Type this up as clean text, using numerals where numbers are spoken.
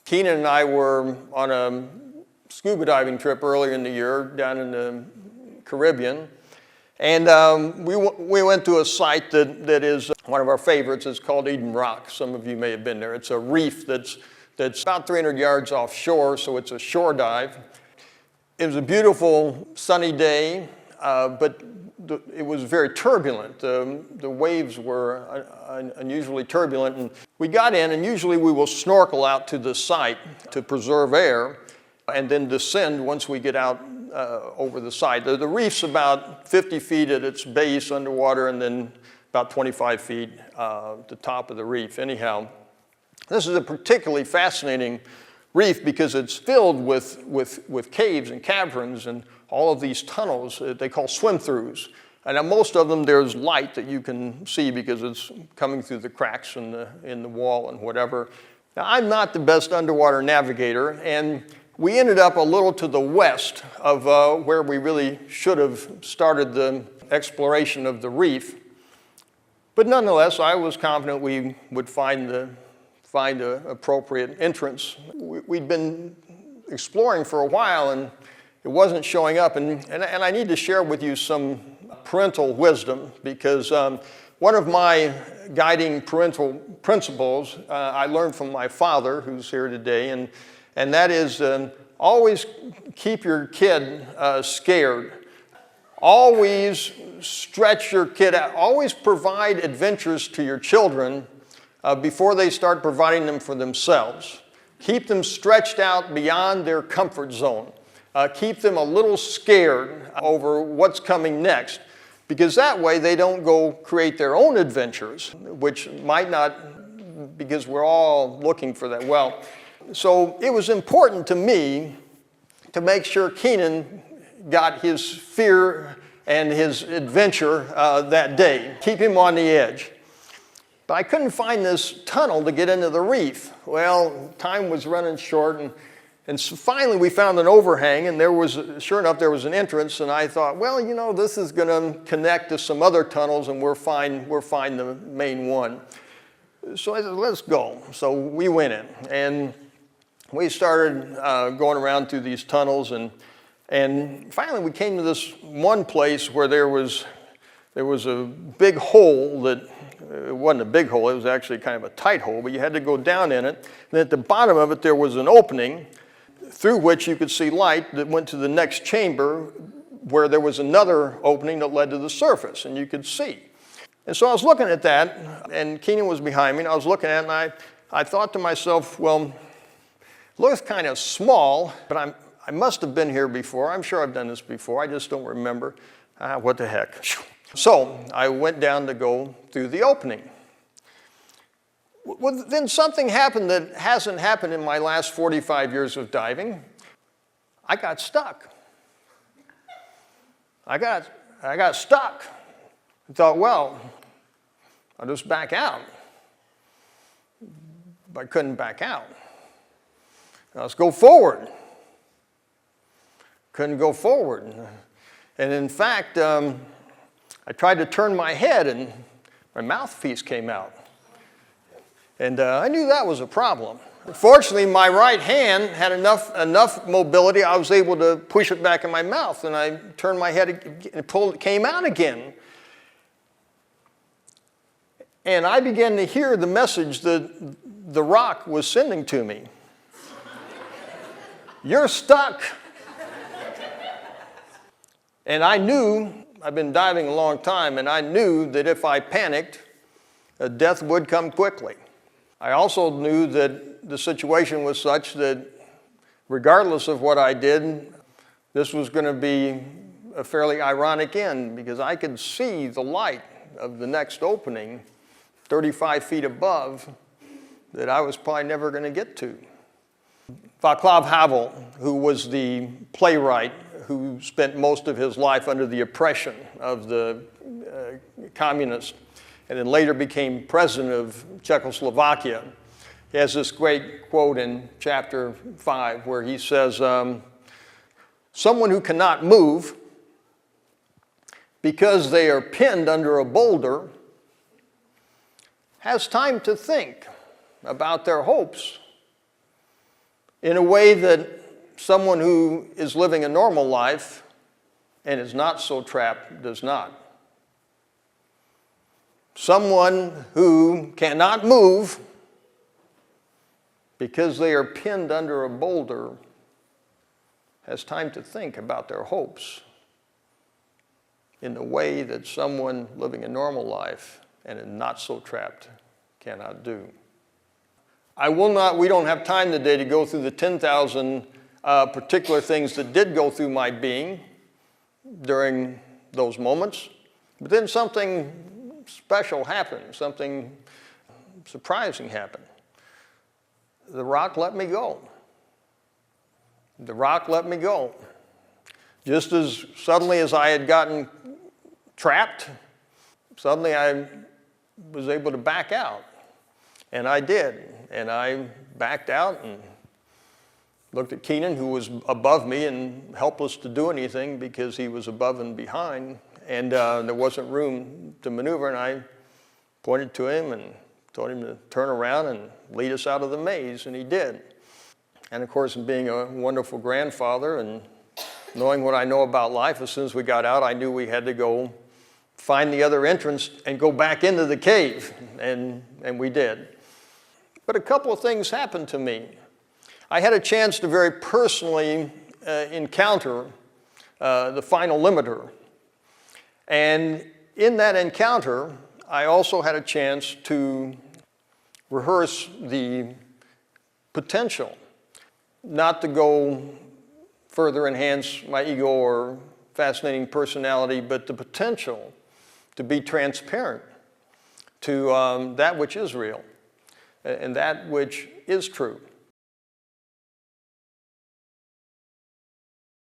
Keenan and I were on a scuba diving trip earlier in the year down in the Caribbean. And we went to a site that is one of our favorites. It's called Eden Rock. Some of you may have been there. It's a reef that's about 300 yards offshore, so it's a shore dive. It was a beautiful sunny day, but it was very turbulent. The waves were unusually turbulent. And we got in, and usually we will snorkel out to the site to preserve air and then descend once we get out over the side. The reef's about 50 feet at its base underwater, and then about 25 feet at the top of the reef. Anyhow, this is a particularly fascinating reef because it's filled with caves and caverns and all of these tunnels they call swim-throughs. And on most of them there's light that you can see because it's coming through the cracks in the wall and whatever. Now, I'm not the best underwater navigator, and we ended up a little to the west of where we really should have started the exploration of the reef. But nonetheless, I was confident we would find an appropriate entrance. We'd been exploring for a while, and it wasn't showing up. And I need to share with you some parental wisdom, because one of my guiding parental principles I learned from my father, who's here today, and that is always keep your kid scared. Always stretch your kid out. Always provide adventures to your children before they start providing them for themselves. Keep them stretched out beyond their comfort zone. Keep them a little scared over what's coming next, because that way they don't go create their own adventures, which might not, because we're all looking for that. Well, so it was important to me to make sure Keenan got his fear and his adventure that day. Keep him on the edge. But I couldn't find this tunnel to get into the reef. Well, time was running short, and so finally we found an overhang, and sure enough, there was an entrance, and I thought, well, you know, this is going to connect to some other tunnels, and we'll find the main one. So I said, let's go. So we went in, and we started going around through these tunnels, and finally we came to this one place where there was a big hole that, it wasn't a big hole, it was actually kind of a tight hole, but you had to go down in it. And at the bottom of it there was an opening through which you could see light that went to the next chamber, where there was another opening that led to the surface, and you could see. And so I was looking at that, and Keenan was behind me, and I was looking at it, and I thought to myself, well, it looks kind of small, but I must have been here before. I'm sure I've done this before. I just don't remember. What the heck. So I went down to go through the opening. Well, then something happened that hasn't happened in my last 45 years of diving. I got stuck. I got stuck. I thought, well, I'll just back out. But I couldn't back out. Now let's go forward. Couldn't go forward. And in fact, I tried to turn my head, and my mouthpiece came out. And I knew that was a problem. Fortunately, my right hand had enough mobility, I was able to push it back in my mouth, and I turned my head and it came out again. And I began to hear the message that the rock was sending to me. You're stuck. And I knew, I've been diving a long time, and I knew that if I panicked, death would come quickly. I also knew that the situation was such that regardless of what I did, this was going to be a fairly ironic end, because I could see the light of the next opening 35 feet above that I was probably never going to get to. Václav Havel, who was the playwright who spent most of his life under the oppression of the communists, and then later became president of Czechoslovakia, he has this great quote in chapter 5 where he says, someone who cannot move because they are pinned under a boulder has time to think about their hopes in a way that someone who is living a normal life and is not so trapped does not. Someone who cannot move because they are pinned under a boulder has time to think about their hopes in the way that someone living a normal life and is not so trapped cannot do. We don't have time today to go through the 10,000 particular things that did go through my being during those moments, but then something special happened, something surprising happened. The rock let me go. The rock let me go. Just as suddenly as I had gotten trapped, suddenly I was able to back out. And I did. And I backed out and looked at Keenan, who was above me and helpless to do anything because he was above and behind. And there wasn't room to maneuver. And I pointed to him and told him to turn around and lead us out of the maze. And he did. And of course, being a wonderful grandfather and knowing what I know about life, as soon as we got out, I knew we had to go find the other entrance and go back into the cave. And we did. But a couple of things happened to me. I had a chance to very personally encounter the final limiter. And in that encounter, I also had a chance to rehearse the potential not to go further enhance my ego or fascinating personality, but the potential to be transparent to that which is real and that which is true.